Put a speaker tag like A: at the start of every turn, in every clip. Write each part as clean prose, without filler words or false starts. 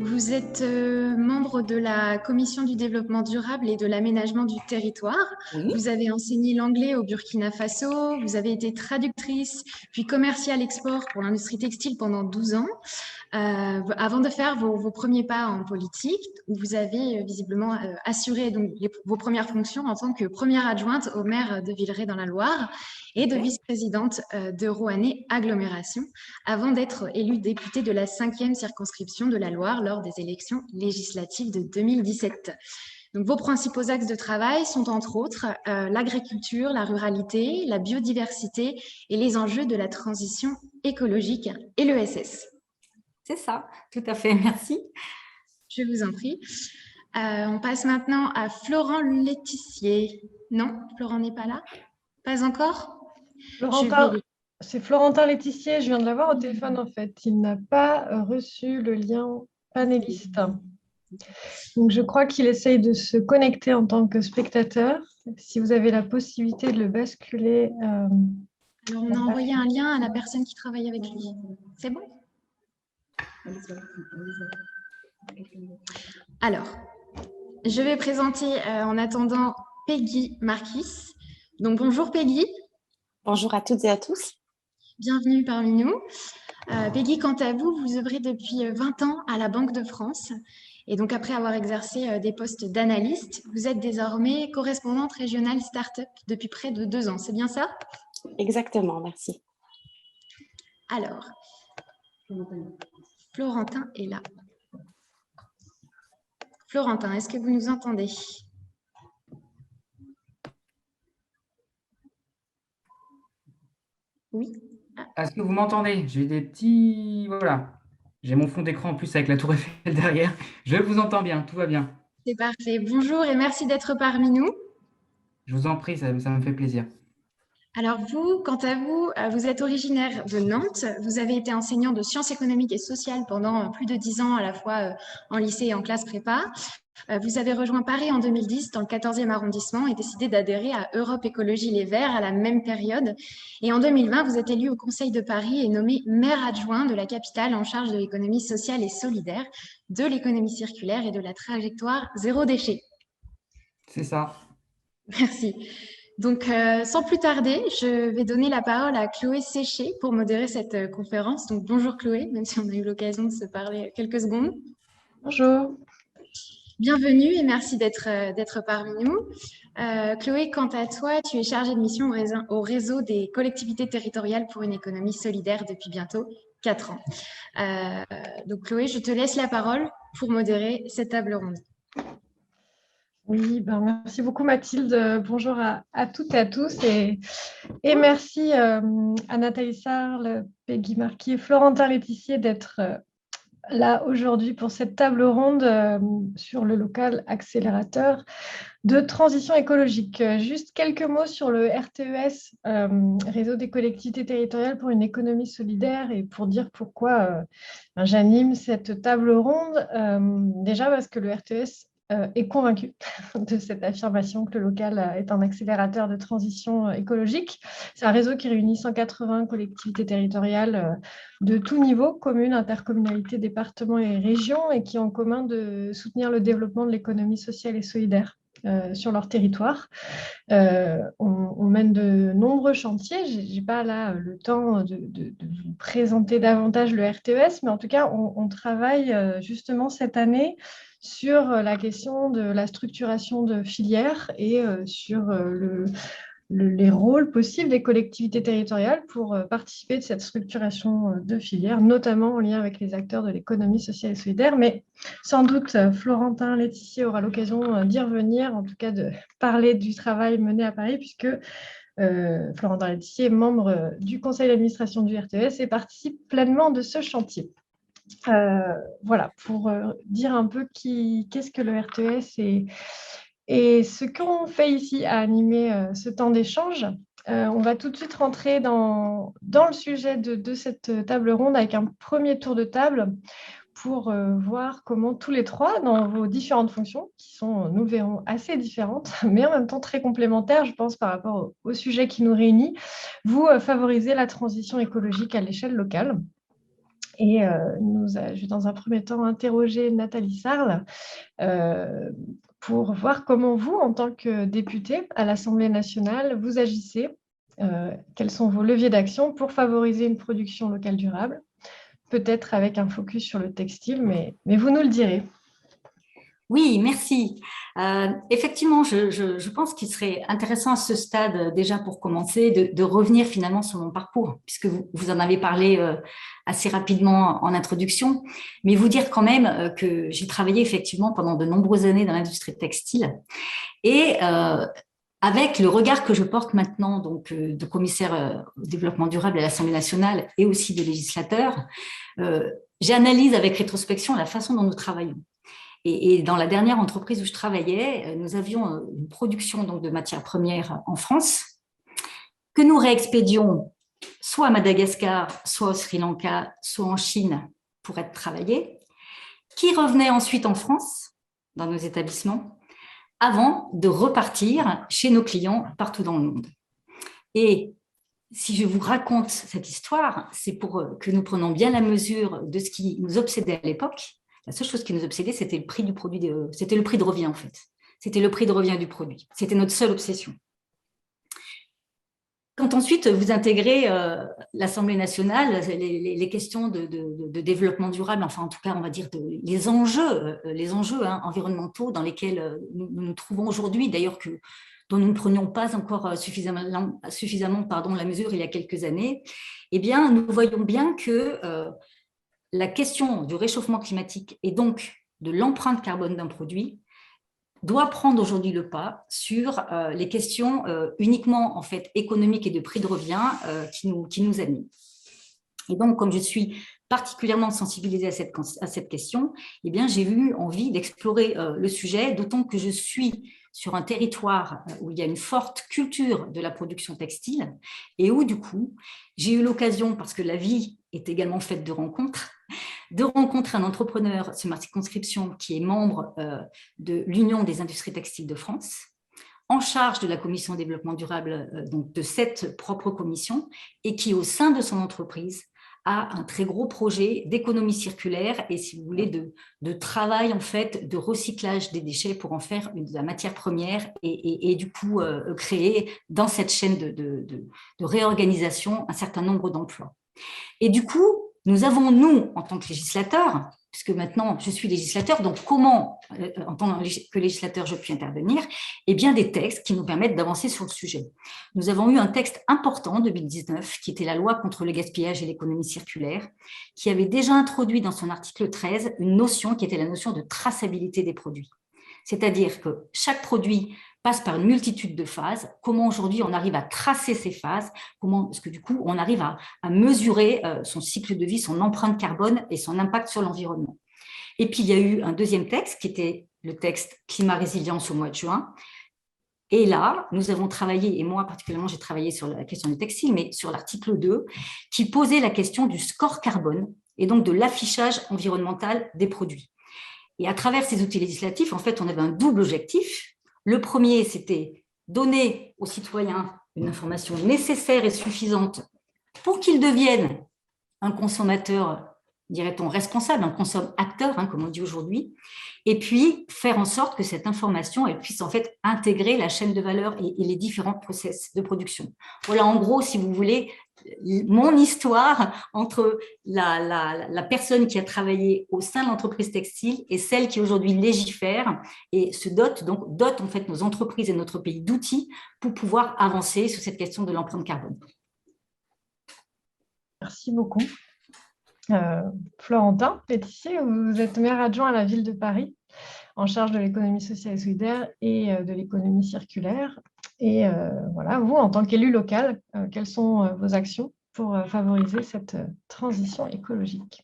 A: Vous êtes membre de la Commission du développement durable et de l'aménagement du territoire.
B: Oui,
A: Vous avez enseigné l'anglais au Burkina Faso, vous avez été traductrice, puis commerciale export pour l'industrie textile pendant 12 ans, avant de faire vos premiers pas en politique, où vous avez visiblement assuré donc, vos premières fonctions en tant que première adjointe au maire de Villeray dans la Loire et de
B: ok.
A: vice-présidente de Roannais Agglomération, avant d'être élue députée de la 5e circonscription de la Loire lors des élections législatives de 2017. Donc, vos principaux axes de travail sont entre autres l'agriculture, la ruralité, la biodiversité et les enjeux de la transition écologique et l'ESS.
B: C'est ça, tout à fait, merci.
A: Je vous en prie. On passe maintenant à Florent Laetissier. Non, Florent n'est pas là? Pas encore? Je vais
C: Florentin, c'est Florentin Laetissier, je viens de l'avoir au téléphone en fait. Il n'a pas reçu le lien panéliste. Donc je crois qu'il essaye de se connecter en tant que spectateur. Si vous avez la possibilité de le basculer.
A: Alors, on a envoyé un lien à la personne qui travaille avec lui. C'est bon? Alors, je vais présenter en attendant Peggy Marquis. Donc, bonjour Peggy,
D: Bonjour à toutes et à tous.
A: bienvenue parmi nous. Peggy, quant à vous, vous œuvrez depuis 20 ans à la Banque de France. Et donc, après avoir exercé des postes d'analyste, vous êtes désormais correspondante régionale start-up depuis près de 2 ans. C'est bien ça?
D: Exactement, merci.
A: Alors, Florentin est là. Florentin, est-ce que vous nous entendez? Oui.
E: Est-ce que vous m'entendez? J'ai des petits... Voilà. J'ai mon fond d'écran en plus avec la tour Eiffel derrière. Je vous entends bien, tout va bien.
A: C'est parfait. Bonjour et merci d'être parmi nous.
E: Je vous en prie, ça me fait plaisir.
A: Alors vous, quant à vous, vous êtes originaire de Nantes. Vous avez été enseignant de sciences économiques et sociales pendant plus de 10 ans, à la fois en lycée et en classe prépa. Vous avez rejoint Paris en 2010 dans le 14e arrondissement et décidé d'adhérer à Europe Écologie Les Verts à la même période. Et en 2020, vous êtes élu au Conseil de Paris et nommé maire adjoint de la capitale en charge de l'économie sociale et solidaire, de l'économie circulaire et de la trajectoire zéro déchet.
E: C'est ça.
A: Merci. Donc, sans plus tarder, je vais donner la parole à Chloé Séché pour modérer cette conférence. Donc, bonjour Chloé, même si on a eu l'occasion de se parler quelques secondes.
C: Bonjour.
A: Bienvenue et merci d'être parmi nous. Chloé, quant à toi, tu es chargée de mission au réseau des collectivités territoriales pour une économie solidaire depuis bientôt 4 ans. Donc, Chloé, je te laisse la parole pour modérer cette table ronde.
C: Oui, merci beaucoup Mathilde. Bonjour à toutes et à tous. Et merci à Nathalie Sarle, Peggy Marquis et Florentin Laetissier d'être là aujourd'hui pour cette table ronde sur le local accélérateur de transition écologique. Juste quelques mots sur le RTES, Réseau des collectivités territoriales pour une économie solidaire, et pour dire pourquoi j'anime cette table ronde. Déjà parce que le RTES est convaincu de cette affirmation que le local est un accélérateur de transition écologique. C'est un réseau qui réunit 180 collectivités territoriales de tout niveau, communes, intercommunalités, départements et régions, et qui ont en commun de soutenir le développement de l'économie sociale et solidaire sur leur territoire. On mène de nombreux chantiers. Je n'ai pas là le temps de vous présenter davantage le RTES, mais en tout cas, on travaille justement cette année sur la question de la structuration de filières et sur les rôles possibles des collectivités territoriales pour participer de cette structuration de filières, notamment en lien avec les acteurs de l'économie sociale et solidaire. Mais sans doute, Florentin Laetissier aura l'occasion d'y revenir, en tout cas de parler du travail mené à Paris, puisque Florentin Laetissier est membre du conseil d'administration du RTES et participe pleinement de ce chantier. Voilà, pour dire un peu qu'est-ce que le RTES et ce qu'on fait ici à animer ce temps d'échange. On va tout de suite rentrer dans le sujet de cette table ronde avec un premier tour de table pour voir comment tous les trois, dans vos différentes fonctions, qui sont, nous verrons, assez différentes, mais en même temps très complémentaires, je pense, par rapport au sujet qui nous réunit, vous favorisez la transition écologique à l'échelle locale. Et je vais dans un premier temps interroger Nathalie Sarle pour voir comment vous, en tant que députée à l'Assemblée nationale, vous agissez. Quels sont vos leviers d'action pour favoriser une production locale durable, peut-être avec un focus sur le textile, mais vous nous le direz.
B: Oui, merci. Effectivement, je pense qu'il serait intéressant à ce stade, déjà pour commencer, de revenir finalement sur mon parcours, puisque vous en avez parlé assez rapidement en introduction, mais vous dire quand même que j'ai travaillé effectivement pendant de nombreuses années dans l'industrie textile et avec le regard que je porte maintenant, donc de commissaire au développement durable à l'Assemblée nationale et aussi de législateur, j'analyse avec rétrospection la façon dont nous travaillons. Et dans la dernière entreprise où je travaillais, nous avions une production donc, de matières premières en France que nous réexpédions soit à Madagascar, soit au Sri Lanka, soit en Chine pour être travaillées, qui revenaient ensuite en France, dans nos établissements, avant de repartir chez nos clients partout dans le monde. Et si je vous raconte cette histoire, c'est pour que nous prenions bien la mesure de ce qui nous obsédait à l'époque. La seule chose qui nous obsédait, c'était le prix du produit, c'était le prix de revient en fait. C'était le prix de revient du produit. C'était notre seule obsession. Quand ensuite vous intégrez l'Assemblée nationale, les questions de développement durable, enfin en tout cas on va dire les enjeux environnementaux dans lesquels nous nous trouvons aujourd'hui, d'ailleurs dont nous ne prenions pas encore suffisamment la mesure il y a quelques années, eh bien nous voyons bien que la question du réchauffement climatique et donc de l'empreinte carbone d'un produit doit prendre aujourd'hui le pas sur les questions uniquement en fait économiques et de prix de revient qui nous animent. Et donc, comme je suis particulièrement sensibilisée à cette question, eh bien, j'ai eu envie d'explorer le sujet, d'autant que je suis sur un territoire où il y a une forte culture de la production textile et où, du coup, j'ai eu l'occasion, parce que la vie est également faite de rencontres, de rencontrer un entrepreneur sur ma circonscription qui est membre de l'Union des industries textiles de France, en charge de la commission développement durable donc de cette propre commission, et qui, au sein de son entreprise, a un très gros projet d'économie circulaire et, si vous voulez, de travail en fait de recyclage des déchets pour en faire de la matière première et du coup créer dans cette chaîne de réorganisation un certain nombre d'emplois. Et du coup, nous avons, nous, en tant que législateurs, puisque maintenant je suis législateur, donc comment, en tant que législateur, je puis intervenir? Eh bien, des textes qui nous permettent d'avancer sur le sujet. Nous avons eu un texte important en 2019, qui était la loi contre le gaspillage et l'économie circulaire, qui avait déjà introduit dans son article 13 une notion qui était la notion de traçabilité des produits. C'est-à-dire que chaque produit passe par une multitude de phases. Comment aujourd'hui on arrive à tracer ces phases? Comment est-ce que du coup on arrive à mesurer son cycle de vie, son empreinte carbone et son impact sur l'environnement? Et puis il y a eu un deuxième texte qui était le texte climat résilience au mois de juin. Et là, nous avons travaillé, et moi particulièrement j'ai travaillé sur la question du textile, mais sur l'article 2, qui posait la question du score carbone et donc de l'affichage environnemental des produits. Et à travers ces outils législatifs, en fait, on avait un double objectif. Le premier, c'était donner aux citoyens une information nécessaire et suffisante pour qu'ils deviennent un consommateur, dirait-on, responsable, un consomme-acteur, comme on dit aujourd'hui, et puis faire en sorte que cette information elle puisse en fait intégrer la chaîne de valeur et les différents process de production. Voilà, en gros, si vous voulez, mon histoire entre la personne qui a travaillé au sein de l'entreprise textile et celle qui aujourd'hui légifère et se dote en fait nos entreprises et notre pays d'outils pour pouvoir avancer sur cette question de l'empreinte carbone.
C: Merci beaucoup. Florentin Pétissier, vous êtes maire adjoint à la ville de Paris, en charge de l'économie sociale et solidaire et de l'économie circulaire. Et voilà, vous, en tant qu'élu local, quelles sont vos actions pour favoriser cette transition écologique?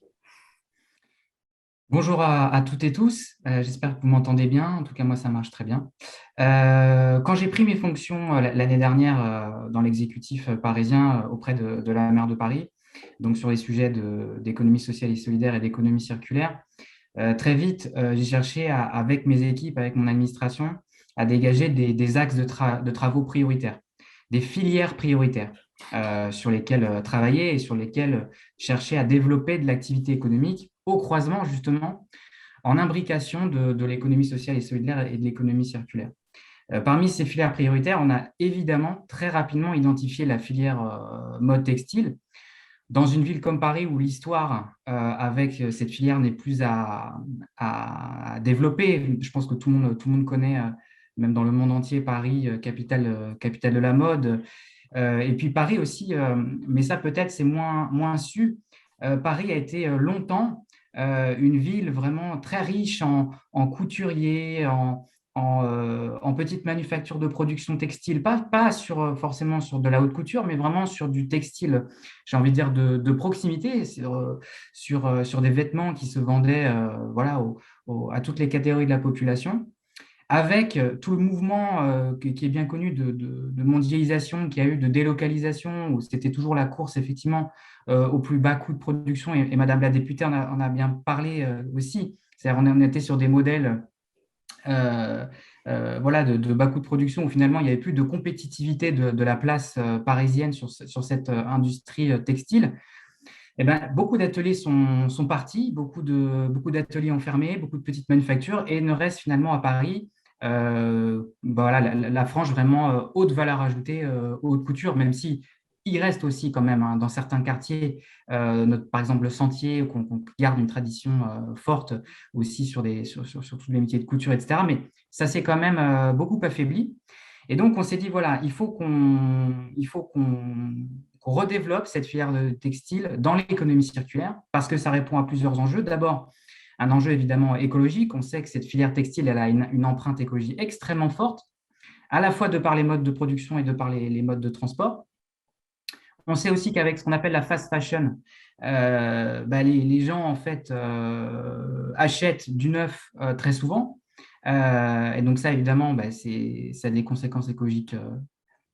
E: Bonjour à toutes et tous, j'espère que vous m'entendez bien, en tout cas moi ça marche très bien. Quand j'ai pris mes fonctions l'année dernière dans l'exécutif parisien auprès de la maire de Paris, donc sur les sujets d'économie sociale et solidaire et d'économie circulaire, très vite j'ai cherché avec mes équipes, avec mon administration, à dégager des axes de travaux prioritaires, des filières prioritaires. sur lesquels travailler et sur lesquels chercher à développer de l'activité économique au croisement, justement, en imbrication de l'économie sociale et solidaire et de l'économie circulaire. Parmi ces filières prioritaires, on a évidemment très rapidement identifié la filière mode textile. Dans une ville comme Paris, où l'histoire avec cette filière n'est plus à développer, je pense que tout le monde connaît, même dans le monde entier, Paris, capitale de la mode. Et puis Paris aussi, mais ça peut-être c'est moins su, Paris a été longtemps une ville vraiment très riche en couturiers, en petites manufactures de production textile, pas forcément sur de la haute couture, mais vraiment sur du textile, j'ai envie de dire de proximité, sur des vêtements qui se vendaient voilà, à toutes les catégories de la population, avec tout le mouvement qui est bien connu de mondialisation qu'il y a eu, de délocalisation, où c'était toujours la course effectivement au plus bas coût de production, et Madame la députée en a bien parlé aussi. C'est-à-dire on était sur des modèles voilà, de bas coût de production, où finalement il n'y avait plus de compétitivité de la place parisienne sur cette industrie textile. Eh ben, beaucoup d'ateliers sont partis, beaucoup d'ateliers ont fermé, beaucoup de petites manufactures, et il ne reste finalement à Paris voilà, la frange vraiment haute valeur ajoutée, haute couture, même si il reste aussi quand même dans certains quartiers, par exemple le Sentier, qu'on garde une tradition forte aussi sur tous les métiers de couture, etc. Mais ça s'est quand même beaucoup affaibli. Et donc, on s'est dit, voilà, il faut qu'on redéveloppe cette filière de textile dans l'économie circulaire, parce que ça répond à plusieurs enjeux. D'abord, un enjeu évidemment écologique. On sait que cette filière textile, elle a une empreinte écologique extrêmement forte, à la fois de par les modes de production et de par les modes de transport. On sait aussi qu'avec ce qu'on appelle la fast fashion, les gens en fait achètent du neuf très souvent. Et donc ça, évidemment, ça a des conséquences écologiques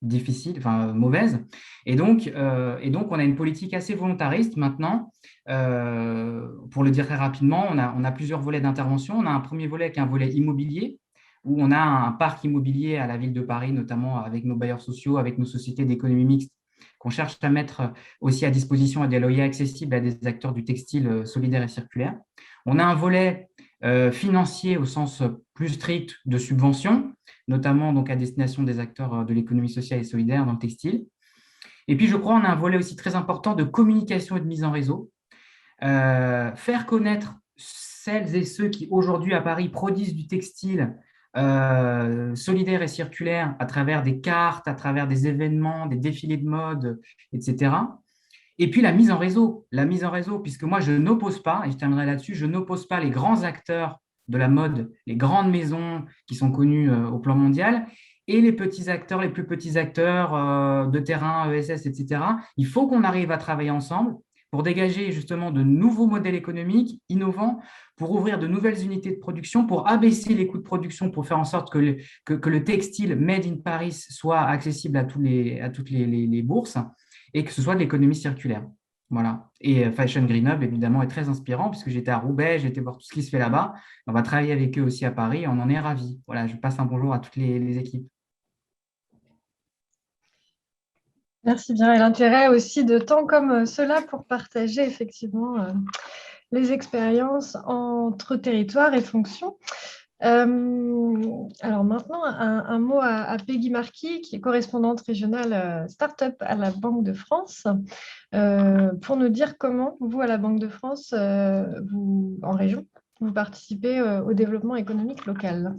E: difficiles, enfin mauvaises. Et donc, on a une politique assez volontariste maintenant. Pour le dire très rapidement, on a plusieurs volets d'intervention. On a un premier volet qui est un volet immobilier, où on a un parc immobilier à la ville de Paris, notamment avec nos bailleurs sociaux, avec nos sociétés d'économie mixte, qu'on cherche à mettre aussi à disposition à des loyers accessibles à des acteurs du textile solidaire et circulaire. On a un volet financier au sens plus strict de subvention, notamment donc à destination des acteurs de l'économie sociale et solidaire dans le textile. Et puis, je crois, on a un volet aussi très important de communication et de mise en réseau. Faire connaître celles et ceux qui, aujourd'hui, à Paris, produisent du textile solidaire et circulaire à travers des cartes, à travers des événements, des défilés de mode, etc. Et puis, la mise en réseau, puisque moi, je n'oppose pas, et je terminerai là-dessus, je n'oppose pas les grands acteurs de la mode, les grandes maisons qui sont connues au plan mondial, et les petits acteurs, les plus petits acteurs de terrain, ESS, etc. Il faut qu'on arrive à travailler ensemble pour dégager justement de nouveaux modèles économiques innovants, pour ouvrir de nouvelles unités de production, pour abaisser les coûts de production, pour faire en sorte que le textile made in Paris soit accessible à toutes les bourses, et que ce soit de l'économie circulaire. Voilà. Et Fashion Green Hub, évidemment, est très inspirant, puisque j'étais à Roubaix, j'ai été voir tout ce qui se fait là-bas. On va travailler avec eux aussi à Paris, et on en est ravis. Voilà, je passe un bonjour à toutes les équipes.
C: Merci bien. Et l'intérêt aussi de temps comme cela pour partager effectivement les expériences entre territoires et fonctions. Alors maintenant, un mot à Peggy Marquis, qui est correspondante régionale Start-up à la Banque de France, pour nous dire comment, vous, à la Banque de France, en région, vous participez au développement économique local.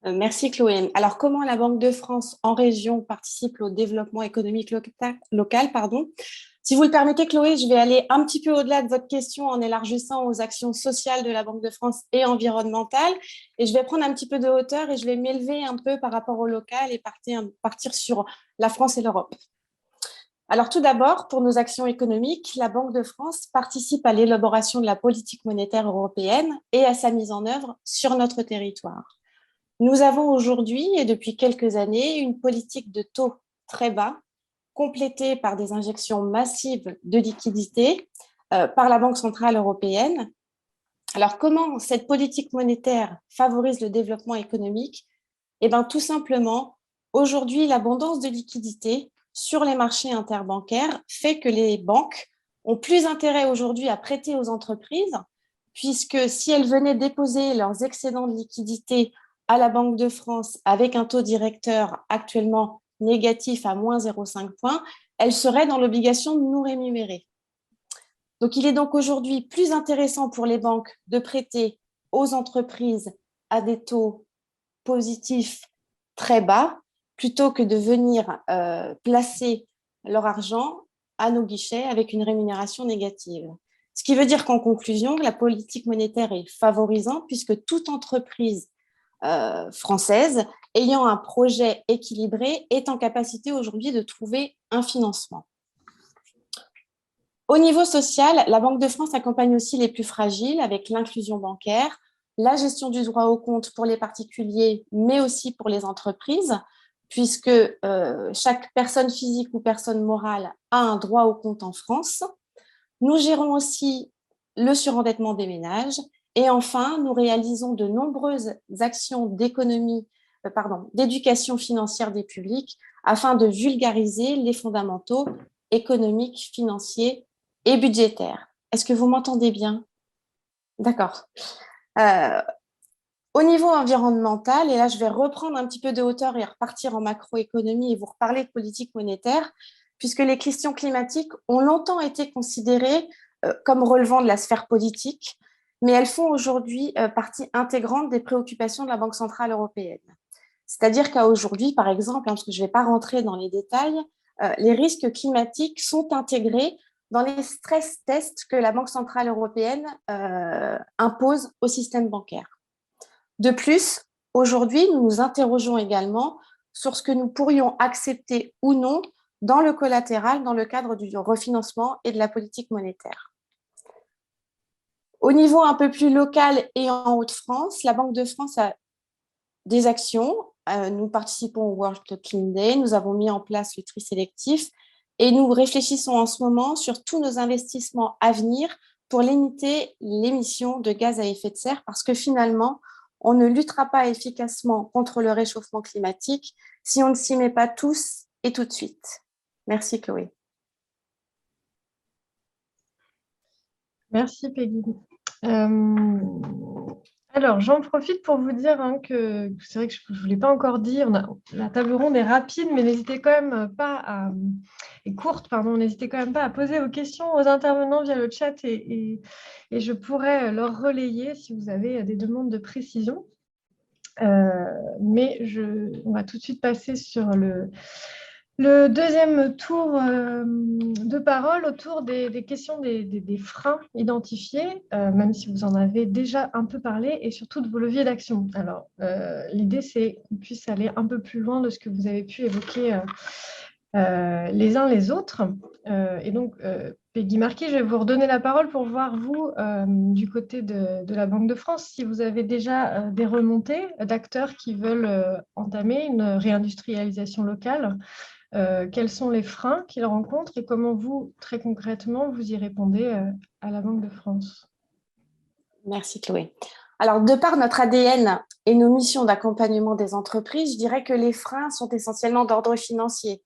D: Merci Chloé. Alors, comment la Banque de France en région participe au développement économique local, pardon. Si vous le permettez, Chloé, je vais aller un petit peu au-delà de votre question en élargissant aux actions sociales de la Banque de France et environnementales. Et je vais prendre un petit peu de hauteur et je vais m'élever un peu par rapport au local et partir sur la France et l'Europe. Alors, tout d'abord, pour nos actions économiques, la Banque de France participe à l'élaboration de la politique monétaire européenne et à sa mise en œuvre sur notre territoire. Nous avons aujourd'hui et depuis quelques années une politique de taux très bas, complétée par des injections massives de liquidités par la Banque centrale européenne. Alors, comment cette politique monétaire favorise le développement économique ? Eh bien, tout simplement, aujourd'hui, l'abondance de liquidités sur les marchés interbancaires fait que les banques ont plus intérêt aujourd'hui à prêter aux entreprises, puisque si elles venaient déposer leurs excédents de liquidité à la Banque de France avec un taux directeur actuellement négatif à moins 0,5 points, elles seraient dans l'obligation de nous rémunérer. Donc, il est donc aujourd'hui plus intéressant pour les banques de prêter aux entreprises à des taux positifs très bas plutôt que de venir placer leur argent à nos guichets avec une rémunération négative. Ce qui veut dire qu'en conclusion, la politique monétaire est favorisante puisque toute entreprise française ayant un projet équilibré est en capacité aujourd'hui de trouver un financement. Au niveau social, la Banque de France accompagne aussi les plus fragiles avec l'inclusion bancaire, la gestion du droit au compte pour les particuliers, mais aussi pour les entreprises, puisque chaque personne physique ou personne morale a un droit au compte en France. Nous gérons aussi le surendettement des ménages. Et enfin, nous réalisons de nombreuses actions d'éducation financière des publics afin de vulgariser les fondamentaux économiques, financiers et budgétaires. Est-ce que vous m'entendez bien? D'accord. Au niveau environnemental, et là je vais reprendre un petit peu de hauteur et repartir en macroéconomie et vous reparler de politique monétaire, puisque les questions climatiques ont longtemps été considérées comme relevant de la sphère politique, mais elles font aujourd'hui partie intégrante des préoccupations de la Banque centrale européenne. C'est-à-dire qu'à aujourd'hui, par exemple, parce que je ne vais pas rentrer dans les détails, les risques climatiques sont intégrés dans les stress tests que la Banque centrale européenne impose au système bancaire. De plus, aujourd'hui, nous nous interrogeons également sur ce que nous pourrions accepter ou non dans le collatéral dans le cadre du refinancement et de la politique monétaire. Au niveau un peu plus local et en Hauts-de-France, la Banque de France a des actions. Nous participons au World Clean Day, nous avons mis en place le tri sélectif et nous réfléchissons en ce moment sur tous nos investissements à venir pour limiter l'émission de gaz à effet de serre parce que finalement, on ne luttera pas efficacement contre le réchauffement climatique si on ne s'y met pas tous et tout de suite. Merci Chloé.
C: Merci Peggy. Alors, j'en profite pour vous dire que c'est vrai que je ne vous l'ai pas encore dit, la table ronde est rapide, mais n'hésitez quand même pas n'hésitez quand même pas à poser vos questions aux intervenants via le chat et je pourrais leur relayer si vous avez des demandes de précision. Mais on va tout de suite passer sur le deuxième tour de parole autour des questions des freins identifiés, même si vous en avez déjà un peu parlé, et surtout de vos leviers d'action. Alors, l'idée, c'est qu'on puisse aller un peu plus loin de ce que vous avez pu évoquer les uns les autres. Et donc, Peggy Marquis, je vais vous redonner la parole pour voir, vous, du côté de la Banque de France, si vous avez déjà des remontées d'acteurs qui veulent entamer une réindustrialisation locale. Quels sont les freins qu'ils rencontrent et comment vous, très concrètement, vous y répondez à la Banque de France?
D: Merci Chloé. Alors, de par notre ADN et nos missions d'accompagnement des entreprises, je dirais que les freins sont essentiellement d'ordre financier.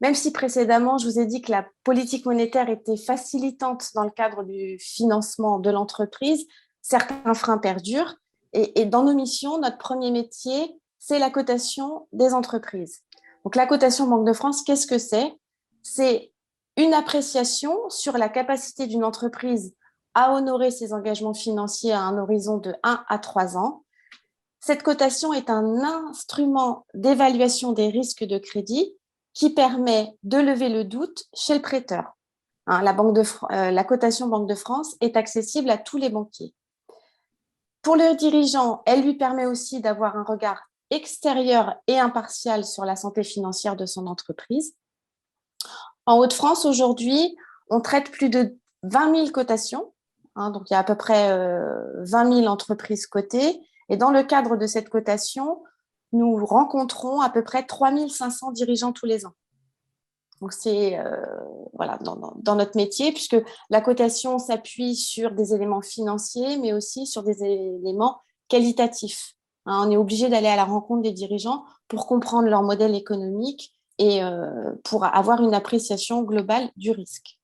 D: Même si précédemment, je vous ai dit que la politique monétaire était facilitante dans le cadre du financement de l'entreprise, certains freins perdurent. Et dans nos missions, notre premier métier, c'est la cotation des entreprises. Donc, la cotation Banque de France, qu'est-ce que c'est? C'est une appréciation sur la capacité d'une entreprise à honorer ses engagements financiers à un horizon de 1 à 3 ans. Cette cotation est un instrument d'évaluation des risques de crédit qui permet de lever le doute chez le prêteur. La cotation Banque de France est accessible à tous les banquiers. Pour le dirigeant, elle lui permet aussi d'avoir un regard extérieur et impartial sur la santé financière de son entreprise. En Hauts-de-France, aujourd'hui, on traite plus de 20 000 cotations. Donc, il y a à peu près 20 000 entreprises cotées. Et dans le cadre de cette cotation, nous rencontrons à peu près 3 500 dirigeants tous les ans. Donc, c'est dans notre métier, puisque la cotation s'appuie sur des éléments financiers, mais aussi sur des éléments qualitatifs. On est obligé d'aller à la rencontre des dirigeants pour comprendre leur modèle économique et pour avoir une appréciation globale du risque.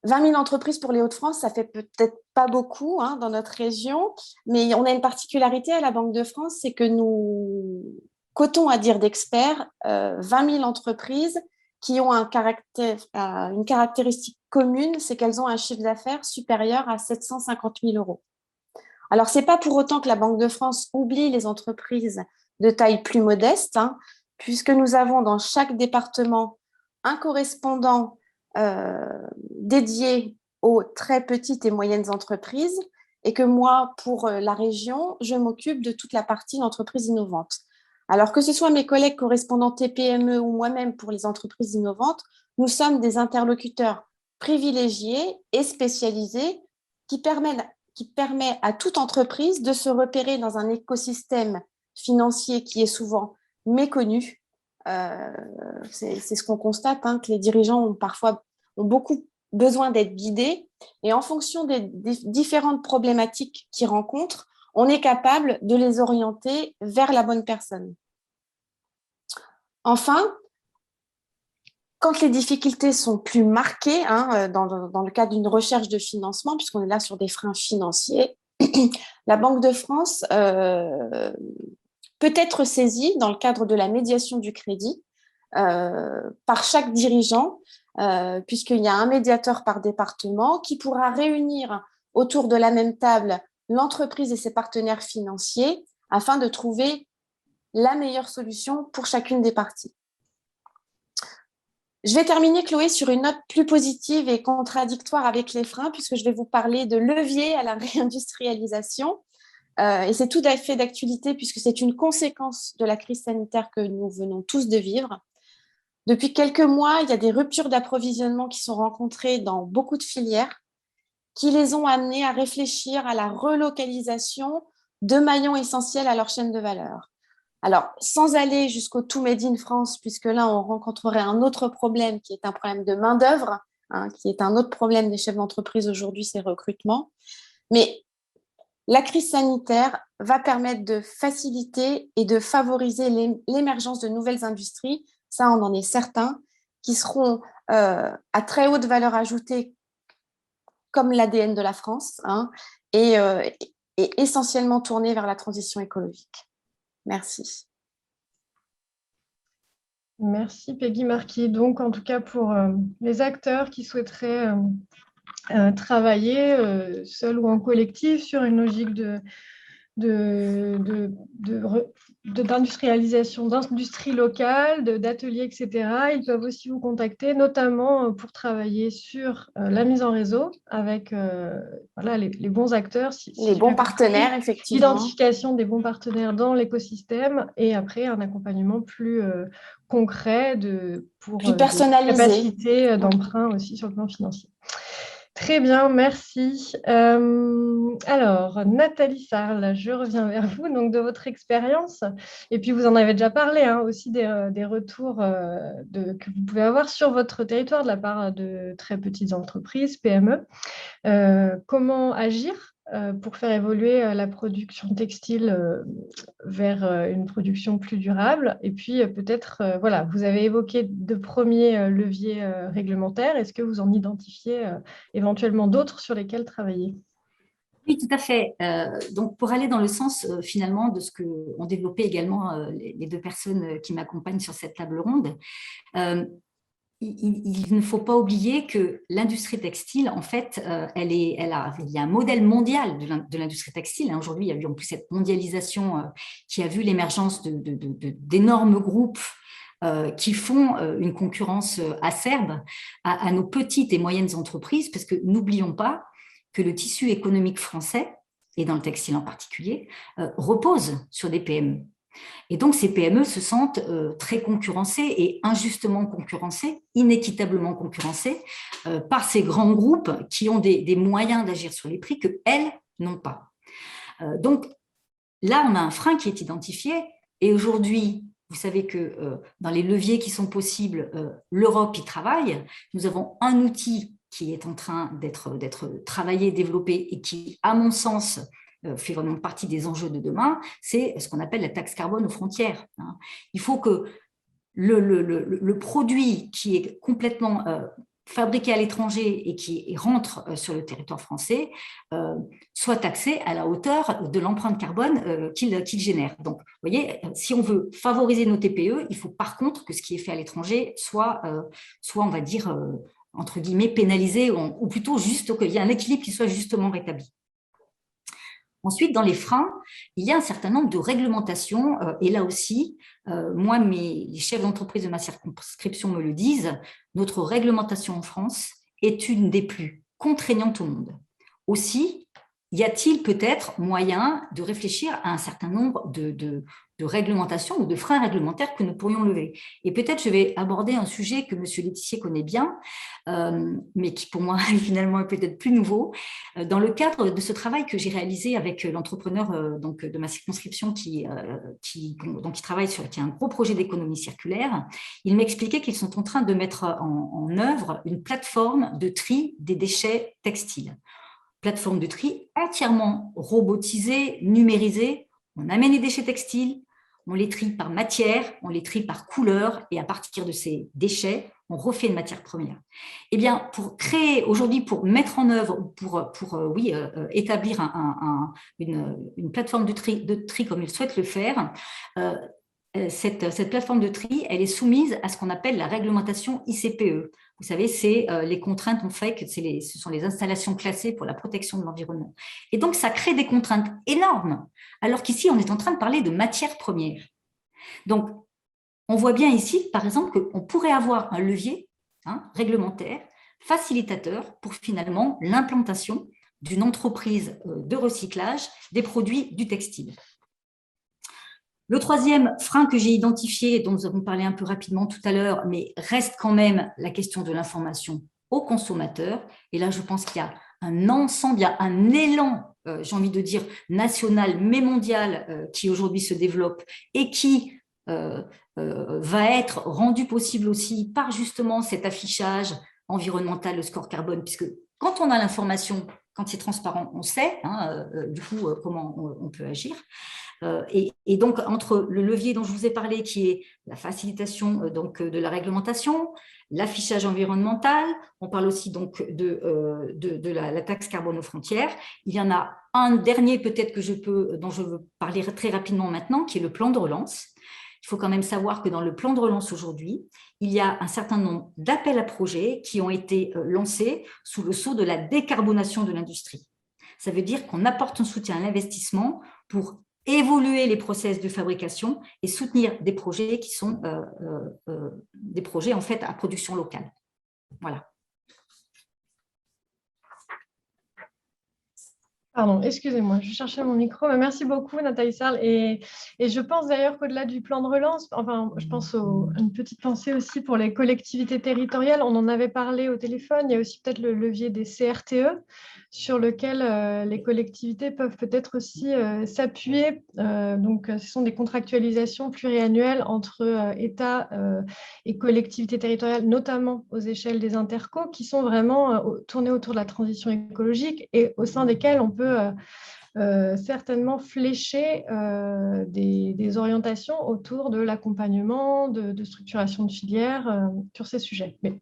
D: 20 000 entreprises pour les Hauts-de-France, ça fait peut-être pas beaucoup hein, dans notre région, mais on a une particularité à la Banque de France, c'est que nous cotons à dire d'experts 20 000 entreprises qui ont une caractéristique commune, c'est qu'elles ont un chiffre d'affaires supérieur à 750 000 euros. Alors, ce n'est pas pour autant que la Banque de France oublie les entreprises de taille plus modeste, hein, puisque nous avons dans chaque département un correspondant dédié aux très petites et moyennes entreprises et que moi, pour la région, je m'occupe de toute la partie d'entreprises innovantes. Alors que ce soit mes collègues correspondants TPME ou moi-même pour les entreprises innovantes, nous sommes des interlocuteurs privilégiés et spécialisés qui permettent à toute entreprise de se repérer dans un écosystème financier qui est souvent méconnu. C'est ce qu'on constate, hein, que les dirigeants ont beaucoup besoin d'être guidés et en fonction des différentes problématiques qu'ils rencontrent, on est capable de les orienter vers la bonne personne. Enfin, quand les difficultés sont plus marquées, hein, dans le cadre d'une recherche de financement, puisqu'on est là sur des freins financiers, la Banque de France peut être saisie dans le cadre de la médiation du crédit par chaque dirigeant, puisqu'il y a un médiateur par département qui pourra réunir autour de la même table l'entreprise et ses partenaires financiers afin de trouver la meilleure solution pour chacune des parties. Je vais terminer, Chloé, sur une note plus positive et contradictoire avec les freins, puisque je vais vous parler de levier à la réindustrialisation. Et c'est tout à fait d'actualité, puisque c'est une conséquence de la crise sanitaire que nous venons tous de vivre. Depuis quelques mois, il y a des ruptures d'approvisionnement qui sont rencontrées dans beaucoup de filières, qui les ont amenés à réfléchir à la relocalisation de maillons essentiels à leur chaîne de valeur. Alors, sans aller jusqu'au tout made in France, puisque là, on rencontrerait un autre problème qui est un problème de main-d'œuvre, hein, qui est un autre problème des chefs d'entreprise aujourd'hui, c'est le recrutement. Mais la crise sanitaire va permettre de faciliter et de favoriser l'émergence de nouvelles industries, ça, on en est certain, qui seront à très haute valeur ajoutée, comme l'ADN de la France, hein, et essentiellement tournées vers la transition écologique. Merci.
C: Merci Peggy Marquis. Donc, en tout cas, pour les acteurs qui souhaiteraient travailler seuls ou en collectif sur une logique d'industrialisation, d'industrie locale, d'ateliers, etc. Ils peuvent aussi vous contacter, notamment pour travailler sur la mise en réseau avec voilà, les bons acteurs.
D: Les bons partenaires, effectivement.
C: L'identification des bons partenaires dans l'écosystème et après un accompagnement plus concret pour
D: plus personnalisé.
C: Des capacités d'emprunt aussi sur le plan financier. Très bien, merci. Alors, Nathalie Sarl, je reviens vers vous, donc de votre expérience, et puis vous en avez déjà parlé, hein, aussi des retours que vous pouvez avoir sur votre territoire de la part de très petites entreprises, PME. Comment agir pour faire évoluer la production textile vers une production plus durable. Et puis peut-être, voilà, vous avez évoqué de premiers leviers réglementaires. Est-ce que vous en identifiez éventuellement d'autres sur lesquels travailler ?
B: Oui, tout à fait. Donc, pour aller dans le sens finalement de ce qu'ont développé également les deux personnes qui m'accompagnent sur cette table ronde, il ne faut pas oublier que l'industrie textile, en fait, il y a un modèle mondial de l'industrie textile. Aujourd'hui, il y a eu en plus cette mondialisation qui a vu l'émergence d'énormes groupes qui font une concurrence acerbe à nos petites et moyennes entreprises, parce que n'oublions pas que le tissu économique français, et dans le textile en particulier, repose sur des PME. Et donc, ces PME se sentent très concurrencées et injustement concurrencées, inéquitablement concurrencées par ces grands groupes qui ont des moyens d'agir sur les prix qu'elles n'ont pas. Donc, là, on a un frein qui est identifié. Et aujourd'hui, vous savez que dans les leviers qui sont possibles, l'Europe y travaille. Nous avons un outil qui est en train d'être travaillé, développé et qui, à mon sens, fait vraiment partie des enjeux de demain, c'est ce qu'on appelle la taxe carbone aux frontières. Il faut que le produit qui est complètement fabriqué à l'étranger et qui rentre sur le territoire français soit taxé à la hauteur de l'empreinte carbone qu'il génère. Donc, vous voyez, si on veut favoriser nos TPE, il faut par contre que ce qui est fait à l'étranger soit, on va dire, entre guillemets, pénalisé, ou plutôt juste qu'il y ait un équilibre qui soit justement rétabli. Ensuite, dans les freins, il y a un certain nombre de réglementations, et là aussi, moi, les chefs d'entreprise de ma circonscription me le disent, notre réglementation en France est une des plus contraignantes au monde. Aussi, y a-t-il peut-être moyen de réfléchir à un certain nombre de réglementations ou de freins réglementaires que nous pourrions lever? Et peut-être je vais aborder un sujet que M. Laetissier connaît bien, mais qui pour moi finalement est peut-être plus nouveau. Dans le cadre de ce travail que j'ai réalisé avec l'entrepreneur donc de ma circonscription qui travaille qui a un gros projet d'économie circulaire, il m'expliquait qu'ils sont en train de mettre en œuvre une plateforme de tri des déchets textiles. Plateforme de tri entièrement robotisée, numérisée. On amène les déchets textiles, on les trie par matière, on les trie par couleur, et à partir de ces déchets, on refait une matière première. Eh bien, pour créer aujourd'hui, pour mettre en œuvre, pour établir une plateforme de tri comme il souhaite le faire, cette plateforme de tri, elle est soumise à ce qu'on appelle la réglementation ICPE. Vous savez, c'est les contraintes qu'on fait, que ce sont les installations classées pour la protection de l'environnement. Et donc, ça crée des contraintes énormes, alors qu'ici, on est en train de parler de matières premières. Donc, on voit bien ici, par exemple, qu'on pourrait avoir un levier réglementaire, facilitateur, pour finalement l'implantation d'une entreprise de recyclage des produits du textile. Le troisième frein que j'ai identifié, dont nous avons parlé un peu rapidement tout à l'heure, mais reste quand même la question de l'information aux consommateurs. Et là, je pense qu'il y a un ensemble, il y a un élan, j'ai envie de dire, national, mais mondial, qui aujourd'hui se développe et qui va être rendu possible aussi par justement cet affichage environnemental, le score carbone, puisque quand on a l'information, quand c'est transparent, on sait du coup comment on peut agir. Et donc, entre le levier dont je vous ai parlé, qui est la facilitation de la réglementation, l'affichage environnemental, on parle aussi donc de la taxe carbone aux frontières. Il y en a un dernier peut-être dont je veux parler très rapidement maintenant, qui est le plan de relance. Il faut quand même savoir que dans le plan de relance aujourd'hui, il y a un certain nombre d'appels à projets qui ont été lancés sous le sceau de la décarbonation de l'industrie. Ça veut dire qu'on apporte un soutien à l'investissement pour évoluer les process de fabrication et soutenir des projets qui sont des projets en fait à production locale. Voilà.
C: Pardon, excusez-moi, je cherchais mon micro. Mais merci beaucoup, Nathalie Sarl. Et je pense d'ailleurs qu'au-delà du plan de relance, enfin, je pense à une petite pensée aussi pour les collectivités territoriales. On en avait parlé au téléphone. Il y a aussi peut-être le levier des CRTE sur lequel les collectivités peuvent peut-être aussi s'appuyer. Donc, ce sont des contractualisations pluriannuelles entre État et collectivités territoriales, notamment aux échelles des intercos, qui sont vraiment tournées autour de la transition écologique et au sein desquelles on peut certainement flécher des orientations autour de l'accompagnement, de structuration de filières sur ces sujets. Mais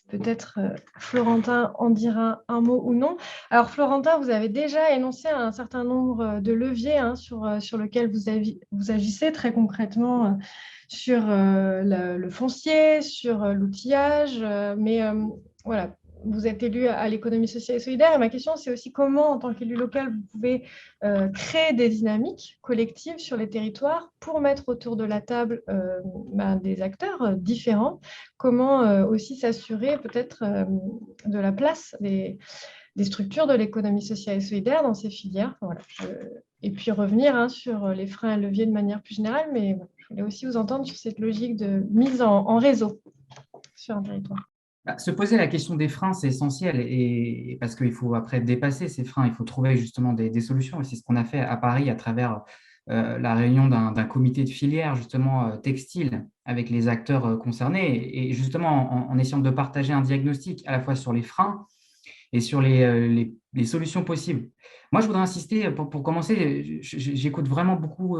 C: peut-être Florentin en dira un mot ou non. Alors Florentin, vous avez déjà énoncé un certain nombre de leviers sur lesquels vous agissez très concrètement sur le foncier, sur l'outillage, mais voilà. Vous êtes élu à l'économie sociale et solidaire. Et ma question, c'est aussi comment, en tant qu'élu local, vous pouvez créer des dynamiques collectives sur les territoires pour mettre autour de la table des acteurs différents. Comment aussi s'assurer peut-être de la place des structures de l'économie sociale et solidaire dans ces filières. Voilà. Et puis revenir sur les freins et leviers de manière plus générale. Mais je voulais aussi vous entendre sur cette logique de mise en réseau sur un territoire.
E: Se poser la question des freins, c'est essentiel, et parce qu'il faut après dépasser ces freins, il faut trouver justement des solutions. Et c'est ce qu'on a fait à Paris à travers la réunion d'un comité de filière justement textile avec les acteurs concernés, et justement en essayant de partager un diagnostic à la fois sur les freins et sur les solutions possibles. Moi, je voudrais insister, pour commencer, j'écoute vraiment beaucoup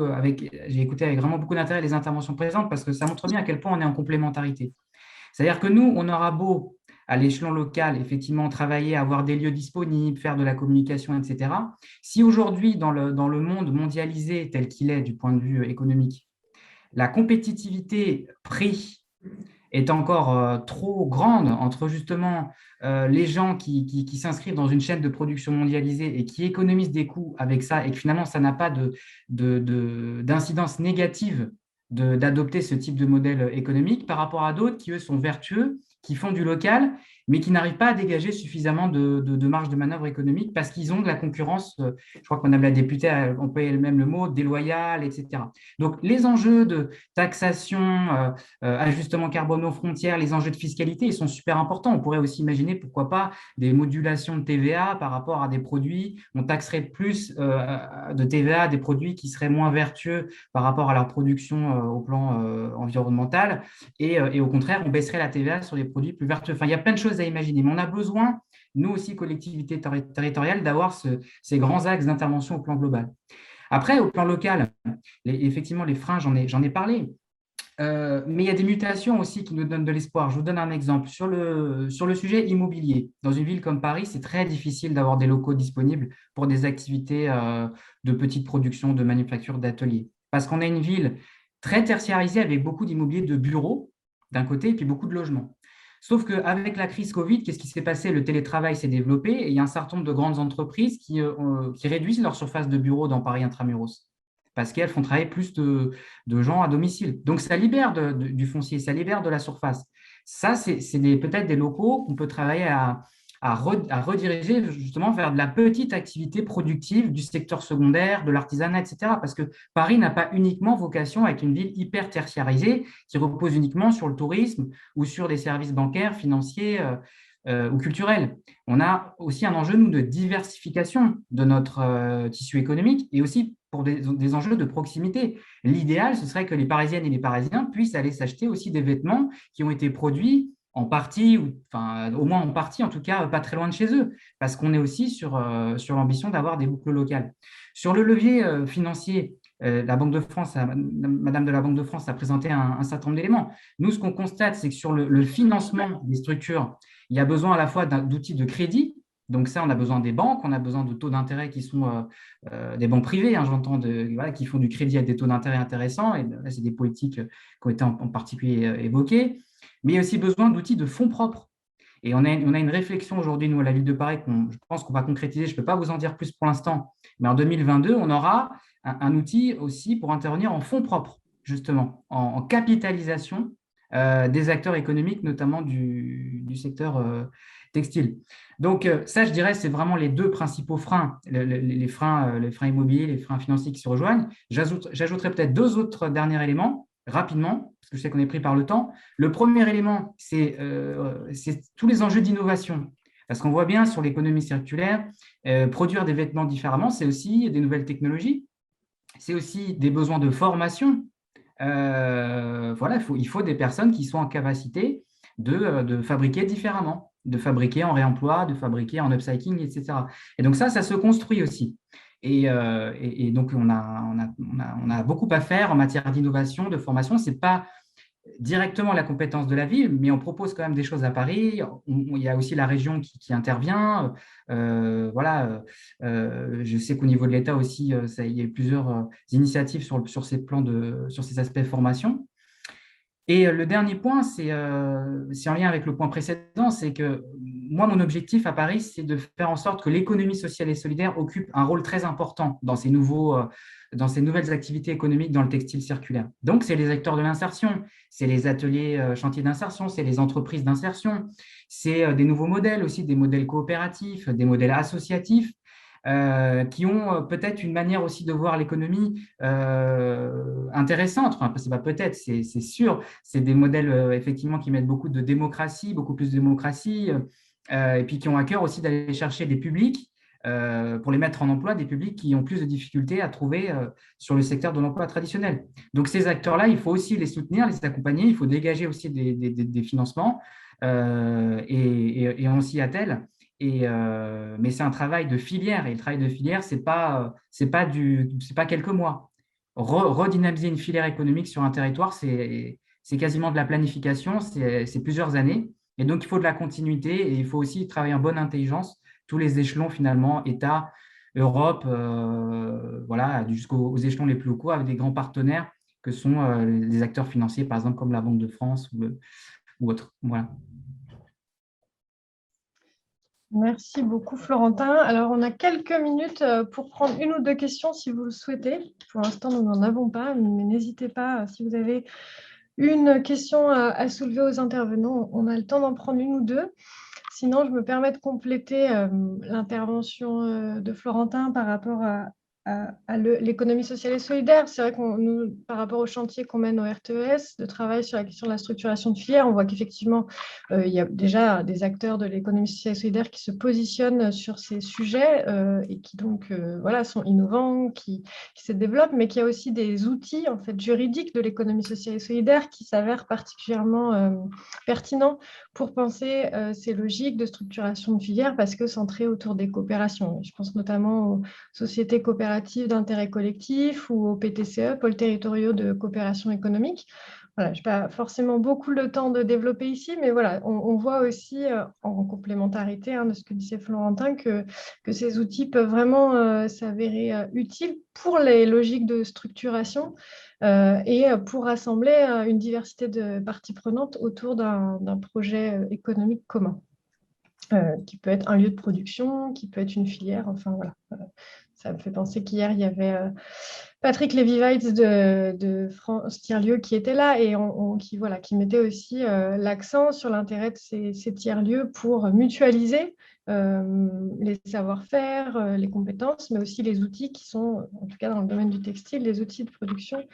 E: j'ai écouté avec vraiment beaucoup d'intérêt les interventions présentes parce que ça montre bien à quel point on est en complémentarité. C'est-à-dire que nous, on aura beau, à l'échelon local, effectivement, travailler, avoir des lieux disponibles, faire de la communication, etc. Si aujourd'hui, dans le monde mondialisé tel qu'il est du point de vue économique, la compétitivité prix est encore trop grande entre justement les gens qui s'inscrivent dans une chaîne de production mondialisée et qui économisent des coûts avec ça, et que finalement, ça n'a pas d'incidence négative d'adopter ce type de modèle économique par rapport à d'autres qui, eux, sont vertueux, qui font du local, mais qui n'arrivent pas à dégager suffisamment de marge de manœuvre économique parce qu'ils ont de la concurrence, je crois que Madame la députée a employé même le mot, déloyale, etc. Donc, les enjeux de taxation, ajustement carbone aux frontières, les enjeux de fiscalité, ils sont super importants. On pourrait aussi imaginer, pourquoi pas, des modulations de TVA par rapport à des produits. On taxerait plus de TVA des produits qui seraient moins vertueux par rapport à leur production au plan environnemental. Et au contraire, on baisserait la TVA sur les produits plus vertueux. Enfin, il y a plein de choses à imaginer, mais on a besoin, nous aussi, collectivités territoriales, d'avoir ces grands axes d'intervention au plan global. Après, au plan local, effectivement, les freins, j'en ai parlé. Mais il y a des mutations aussi qui nous donnent de l'espoir. Je vous donne un exemple. Sur le sujet immobilier, dans une ville comme Paris, c'est très difficile d'avoir des locaux disponibles pour des activités de petite production, de manufacture, d'ateliers. Parce qu'on a une ville très tertiarisée avec beaucoup d'immobilier de bureaux d'un côté et puis beaucoup de logements. Sauf qu'avec la crise Covid, qu'est-ce qui s'est passé? Le télétravail s'est développé et il y a un certain nombre de grandes entreprises qui réduisent leur surface de bureau dans Paris intramuros parce qu'elles font travailler plus de gens à domicile. Donc, ça libère du foncier, ça libère de la surface. Ça, c'est peut-être des locaux qu'on peut travailler à rediriger justement vers de la petite activité productive du secteur secondaire, de l'artisanat, etc. Parce que Paris n'a pas uniquement vocation à être une ville hyper tertiarisée qui repose uniquement sur le tourisme ou sur des services bancaires, financiers ou culturels. On a aussi un enjeu, nous, de diversification de notre tissu économique et aussi pour des enjeux de proximité. L'idéal, ce serait que les Parisiennes et les Parisiens puissent aller s'acheter aussi des vêtements qui ont été produits en partie, ou enfin, au moins en partie, en tout cas, pas très loin de chez eux, parce qu'on est aussi sur l'ambition d'avoir des boucles locales. Sur le levier financier, la Banque de France, Madame de la Banque de France a présenté un certain nombre d'éléments. Nous, ce qu'on constate, c'est que sur le financement des structures, il y a besoin à la fois d'outils de crédit. Donc ça, on a besoin des banques, on a besoin de taux d'intérêt qui sont des banques privées, hein, j'entends, qui font du crédit à des taux d'intérêt intéressants. Et là, c'est des politiques qui ont été en particulier évoquées. Mais il y a aussi besoin d'outils de fonds propres. Et on a une réflexion aujourd'hui, nous, à la Ville de Paris, je pense qu'on va concrétiser. Je ne peux pas vous en dire plus pour l'instant, mais en 2022, on aura un outil aussi pour intervenir en fonds propres, justement, en capitalisation des acteurs économiques, notamment du secteur textile. Donc, ça, je dirais, c'est vraiment les deux principaux freins, les freins immobiliers, les freins financiers qui se rejoignent. J'ajouterais peut-être deux autres derniers éléments, rapidement, parce que je sais qu'on est pris par le temps. Le premier élément, c'est tous les enjeux d'innovation. Parce qu'on voit bien sur l'économie circulaire, produire des vêtements différemment, c'est aussi des nouvelles technologies, c'est aussi des besoins de formation. Voilà, il faut des personnes qui sont en capacité de fabriquer différemment, de fabriquer en réemploi, de fabriquer en upcycling, etc. Et donc ça se construit aussi. Et donc, on a beaucoup à faire en matière d'innovation, de formation. Ce n'est pas directement la compétence de la ville, mais on propose quand même des choses à Paris. Il y a aussi la région qui intervient. Voilà, je sais qu'au niveau de l'État aussi, il y a eu plusieurs initiatives sur ces plans sur ces aspects formation. Et le dernier point, c'est en lien avec le point précédent, c'est que moi, mon objectif à Paris, c'est de faire en sorte que l'économie sociale et solidaire occupe un rôle très important dans ces nouvelles activités économiques dans le textile circulaire. Donc, c'est les acteurs de l'insertion, c'est les ateliers chantiers d'insertion, c'est les entreprises d'insertion, c'est des nouveaux modèles aussi, des modèles coopératifs, des modèles associatifs, qui ont peut-être une manière aussi de voir l'économie intéressante. Enfin, c'est pas peut-être, c'est sûr. C'est des modèles effectivement qui mettent beaucoup de démocratie, beaucoup plus de démocratie, et puis qui ont à cœur aussi d'aller chercher des publics pour les mettre en emploi, des publics qui ont plus de difficultés à trouver sur le secteur de l'emploi traditionnel. Donc, ces acteurs-là, il faut aussi les soutenir, les accompagner, il faut dégager aussi des financements, et on s'y attelle. Mais c'est un travail de filière. Et le travail de filière, c'est pas quelques mois. Redynamiser une filière économique sur un territoire, c'est quasiment de la planification, c'est plusieurs années. Et donc, il faut de la continuité et il faut aussi travailler en bonne intelligence, tous les échelons finalement, État, Europe, voilà, jusqu'aux échelons les plus locaux, avec des grands partenaires que sont les acteurs financiers, par exemple, comme la Banque de France ou autres. Voilà.
C: Merci beaucoup, Florentin. Alors, on a quelques minutes pour prendre une ou deux questions si vous le souhaitez. Pour l'instant, nous n'en avons pas, mais n'hésitez pas, si vous avez une question à soulever aux intervenants, on a le temps d'en prendre une ou deux. Sinon, je me permets de compléter l'intervention de Florentin par rapport à l'économie sociale et solidaire. C'est vrai que par rapport au chantier qu'on mène au RTES, de travail sur la question de la structuration de filières, on voit qu'effectivement, il y a déjà des acteurs de l'économie sociale et solidaire qui se positionnent sur ces sujets et qui donc voilà, sont innovants, qui se développent, mais qu'il y a aussi des outils en fait, juridiques de l'économie sociale et solidaire qui s'avèrent particulièrement pertinents pour penser ces logiques de structuration de filières parce que centrées autour des coopérations. Je pense notamment aux sociétés coopératives d'intérêt collectif ou aux PTCE, pôles territoriaux de coopération économique. Voilà, je n'ai pas forcément beaucoup le temps de développer ici, mais voilà, on voit aussi en complémentarité de ce que disait Florentin que ces outils peuvent vraiment s'avérer utiles pour les logiques de structuration et pour rassembler une diversité de parties prenantes autour d'un projet économique commun, qui peut être un lieu de production, qui peut être une filière, enfin voilà. Ça me fait penser qu'hier, il y avait Patrick Lévy-Weitz de France Tiers-Lieux qui était là et qui mettait aussi l'accent sur l'intérêt de ces tiers-lieux pour mutualiser les savoir-faire, les compétences, mais aussi les outils qui sont, en tout cas dans le domaine du textile, les outils de production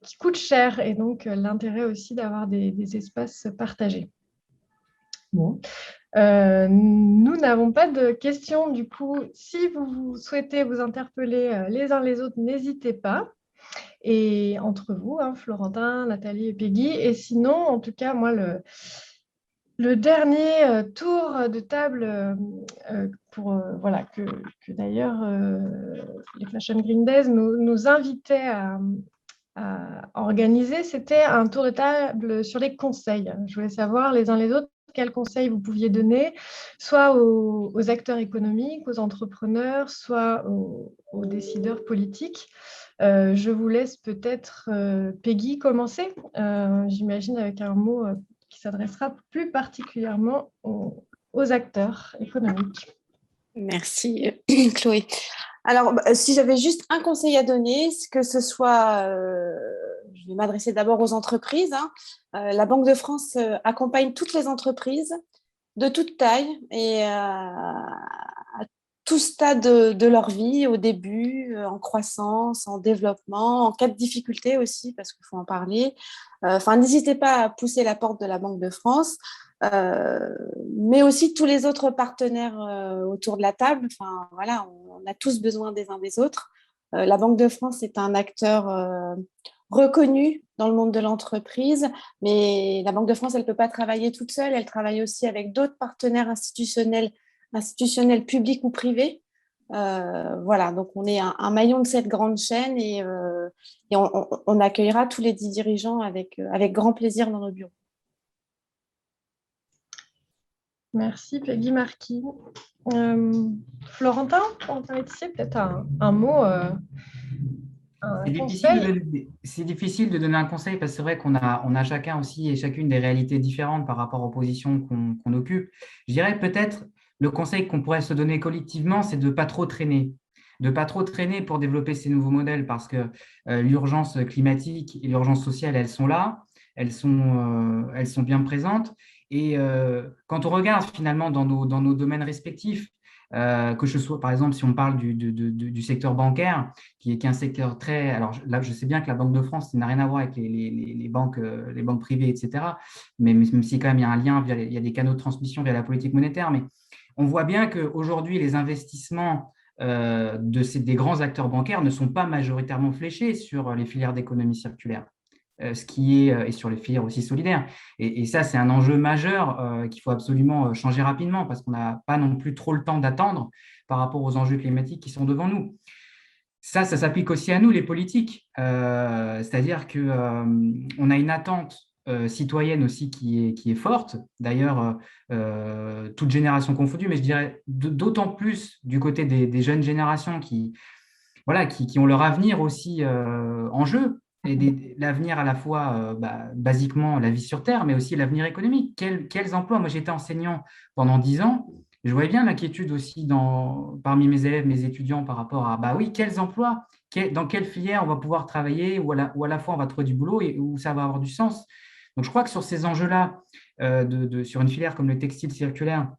C: qui coûtent cher et donc l'intérêt aussi d'avoir des espaces partagés. Bon. Nous n'avons pas de questions, du coup, si vous souhaitez vous interpeller les uns les autres, n'hésitez pas. Et entre vous, Florentin, Nathalie et Peggy. Et sinon, en tout cas, moi, le dernier tour de table voilà, que d'ailleurs les Fashion Green Days nous invitaient à organiser, c'était un tour de table sur les conseils. Je voulais savoir les uns les autres quels conseils vous pouviez donner, soit aux acteurs économiques, aux entrepreneurs, soit aux décideurs politiques. Je vous laisse peut-être, Peggy, commencer, j'imagine avec un mot qui s'adressera plus particulièrement aux acteurs économiques.
D: Merci, Chloé. Alors, si j'avais juste un conseil à donner, que ce soit, je vais m'adresser d'abord aux entreprises. La Banque de France accompagne toutes les entreprises de toute taille et à tout stade de leur vie, au début, en croissance, en développement, en cas de difficulté aussi, parce qu'il faut en parler. N'hésitez pas à pousser la porte de la Banque de France, mais aussi tous les autres partenaires autour de la table. Voilà, on a tous besoin des uns des autres. La Banque de France est un acteur reconnu dans le monde de l'entreprise, mais la Banque de France, elle ne peut pas travailler toute seule, elle travaille aussi avec d'autres partenaires institutionnels publics ou privés. Voilà, donc on est un maillon de cette grande chaîne et on accueillera tous les 10 dirigeants avec grand plaisir dans nos bureaux.
C: Merci Peggy Marquis. Florentin, on va ici peut-être un mot.
E: C'est difficile de donner un conseil parce que c'est vrai qu'on a chacun aussi et chacune des réalités différentes par rapport aux positions qu'on occupe. Je dirais peut-être le conseil qu'on pourrait se donner collectivement, c'est de ne pas trop traîner. De ne pas trop traîner pour développer ces nouveaux modèles parce que l'urgence climatique et l'urgence sociale, elles sont là, elles sont bien présentes. Et quand on regarde finalement dans nos domaines respectifs, que ce soit, par exemple, si on parle du secteur bancaire, qui est un secteur très… Alors là, je sais bien que la Banque de France, ça n'a rien à voir avec les banques privées, etc. Mais même si quand même il y a un lien, il y a des canaux de transmission via la politique monétaire, mais on voit bien qu'aujourd'hui, les investissements des grands acteurs bancaires ne sont pas majoritairement fléchés sur les filières d'économie circulaire. ce qui est, et sur les filières aussi solidaires. Et ça, c'est un enjeu majeur qu'il faut absolument changer rapidement parce qu'on n'a pas non plus trop le temps d'attendre par rapport aux enjeux climatiques qui sont devant nous. Ça s'applique aussi à nous, les politiques. C'est-à-dire qu'on a une attente citoyenne aussi qui est forte. D'ailleurs, toute génération confondue, mais je dirais d'autant plus du côté des jeunes générations qui ont leur avenir aussi en jeu. Et l'avenir à la fois, basiquement, la vie sur Terre, mais aussi l'avenir économique. Quels emplois? Moi, j'étais enseignant pendant 10 ans. Je voyais bien l'inquiétude aussi parmi mes élèves, mes étudiants par rapport à, bah oui, quels emplois, dans quelle filière on va pouvoir travailler, ou à la fois on va trouver du boulot et où ça va avoir du sens. Donc, je crois que sur ces enjeux-là, sur une filière comme le textile circulaire,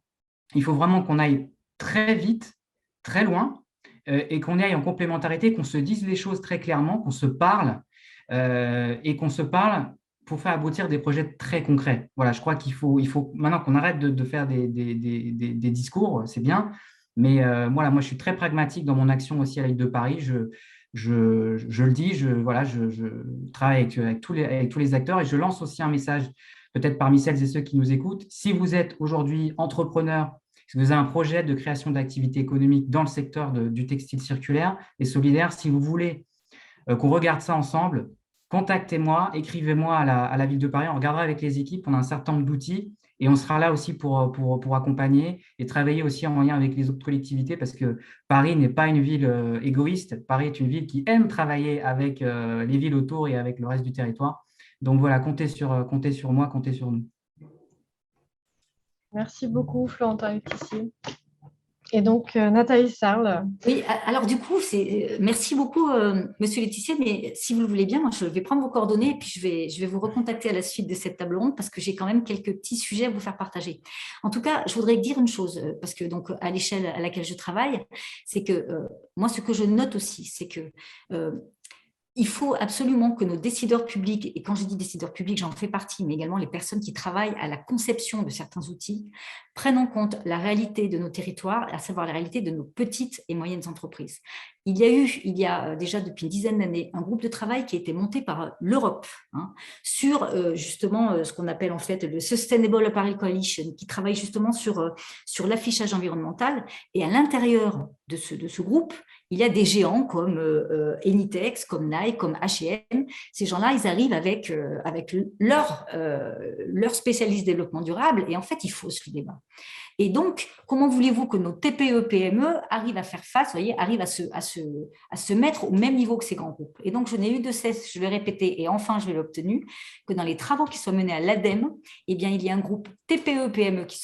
E: il faut vraiment qu'on aille très vite, très loin, et qu'on aille en complémentarité, qu'on se dise les choses très clairement, qu'on se parle, et qu'on se parle pour faire aboutir des projets très concrets. Voilà, je crois qu'il faut maintenant qu'on arrête de faire des discours, c'est bien, mais voilà, moi je suis très pragmatique dans mon action aussi à la Ville de Paris. Je le dis, je travaille avec tous les acteurs et je lance aussi un message, peut-être parmi celles et ceux qui nous écoutent. Si vous êtes aujourd'hui entrepreneur, si vous avez un projet de création d'activités économiques dans le secteur du textile circulaire et solidaire, si vous voulez qu'on regarde ça ensemble, contactez-moi, écrivez-moi à la Ville de Paris, on regardera avec les équipes, on a un certain nombre d'outils et on sera là aussi pour accompagner et travailler aussi en lien avec les autres collectivités parce que Paris n'est pas une ville égoïste, Paris est une ville qui aime travailler avec les villes autour et avec le reste du territoire. Donc voilà, comptez sur moi, comptez sur nous.
C: Merci beaucoup, Florentin Letissier. Et donc, Nathalie Sarl.
B: Oui, alors du coup, merci beaucoup, Monsieur Letissier, mais si vous le voulez bien, moi, je vais prendre vos coordonnées et puis je vais vous recontacter à la suite de cette table ronde parce que j'ai quand même quelques petits sujets à vous faire partager. En tout cas, je voudrais dire une chose, parce que donc, à l'échelle à laquelle je travaille, c'est que moi, ce que je note aussi, c'est que il faut absolument que nos décideurs publics, et quand je dis décideurs publics, j'en fais partie, mais également les personnes qui travaillent à la conception de certains outils, prennent en compte la réalité de nos territoires, à savoir la réalité de nos petites et moyennes entreprises. Il y a déjà depuis une dizaine d'années un groupe de travail qui a été monté par l'Europe sur justement ce qu'on appelle en fait le Sustainable Apparel Coalition, qui travaille justement sur l'affichage environnemental. Et à l'intérieur de ce groupe, il y a des géants comme Enitex, comme Nike, comme H&M. Ces gens-là, ils arrivent avec leur spécialiste développement durable et en fait, ils faussent le débat. Et donc, comment voulez-vous que nos TPE-PME arrivent à faire face, arrivent à se mettre au même niveau que ces grands groupes? Et donc, je n'ai eu de cesse, je l'ai répété, et enfin, je l'ai obtenu, que dans les travaux qui sont menés à l'ADEME, eh bien, il y a un groupe TPE-PME qui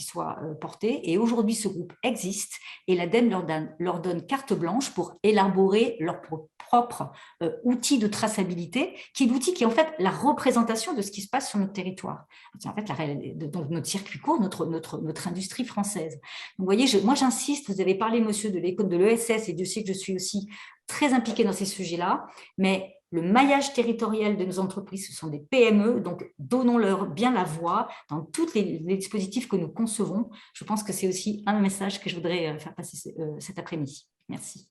B: soit porté. Et aujourd'hui, ce groupe existe et l'ADEME leur donne carte blanche pour élaborer leur propre outil de traçabilité, qui est l'outil qui est en fait la représentation de ce qui se passe sur notre territoire. C'est en fait notre circuit court, notre industrie française. Donc, vous voyez, moi j'insiste, vous avez parlé, monsieur, de l'école de l'ESS, et Dieu sait que je suis aussi très impliquée dans ces sujets-là, mais le maillage territorial de nos entreprises, ce sont des PME, donc donnons-leur bien la voix dans tous les dispositifs que nous concevons. Je pense que c'est aussi un message que je voudrais faire passer cet après-midi. Merci.